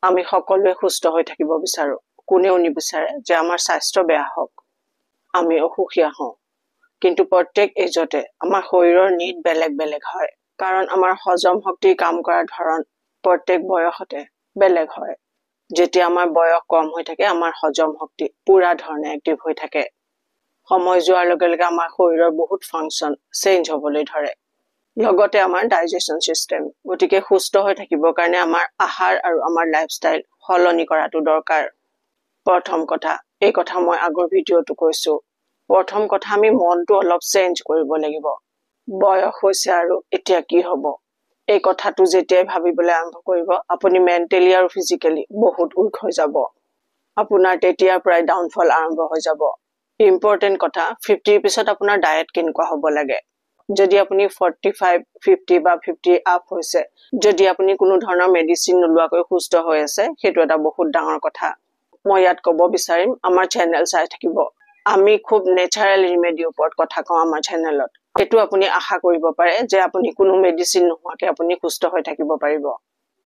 আমি সকলোৱে সুস্থ হৈ থাকিব বিচাৰো কোনেও নিবিচাৰে যে আমাৰ স্বাস্থ্য বেয়া হওক আমি অসুখীয়া হওঁ কিন্তু প্ৰত্যেক এজতে আমাৰ শৰীৰৰ নিড বেলেগ বেলেগ হয় কাৰণ আমাৰ হজম শক্তি কাম কৰাৰ ধৰণ প্ৰত্যেক বয়সতে বেলেগ হয় যেতিয়া আমাৰ বয়স কম হৈ থাকে আমাৰ হজম শক্তি পুৰা ধৰণে এক্টিভ হৈ থাকে সময় যোৱাৰ লগে লগে আমাৰ শৰীৰৰ বহুত ফাংচন চেঞ্জ হ'বলৈ ধৰে লগতে আমাৰ ডাইজেশন সিস্টেম গতিকে সুস্থ হৈ থাকিবৰ কাৰণে আমাৰ আহাৰ আৰু আমাৰ লাইফষ্টাইল সলনি কৰাটো দৰকাৰ প্ৰথম কথা এই কথা মই আগৰ ভিডিঅটো কৈছো প্ৰথম কথা আমি মনটো অলপ চেঞ্জ কৰিব লাগিব বয়স হৈছে আৰু এতিয়া কি হ'ব এই কথাটো যেতিয়া ভাবিবলৈ আৰম্ভ কৰিব আপুনি মেন্টালি আৰু ফিজিক্যালি বহুত উইক হৈ যাব আপোনাৰ তেতিয়াৰ পৰাই ডাউনফল আৰম্ভ হৈ যাব ইম্পৰ্টেন্ট কথা 50 পিছত আপোনাৰ ডায়েট কেনেকুৱা হ'ব লাগে যদি আপুনি 45 50 বা 50 আপ হৈছে যদি আপুনি কোনো ধৰণৰ মেডিসিন নলুৱাকৈ সুস্থ হৈ আছে সেইটো এটা বহুত ডাঙৰ কথা মই ইয়াত ক'ব বিচাৰিম আমাৰ চেনেল চাই থাকিব আমি খুব নেচাৰেল ৰেমেডি ওপৰত কথা কওঁ আমাৰ চেনেলত এটো আপুনি আশা কৰিব পাৰে যে আপুনি কোনো মেডিসিন নোহোৱাকৈ আপুনি সুস্থ হৈ থাকিব পাৰিব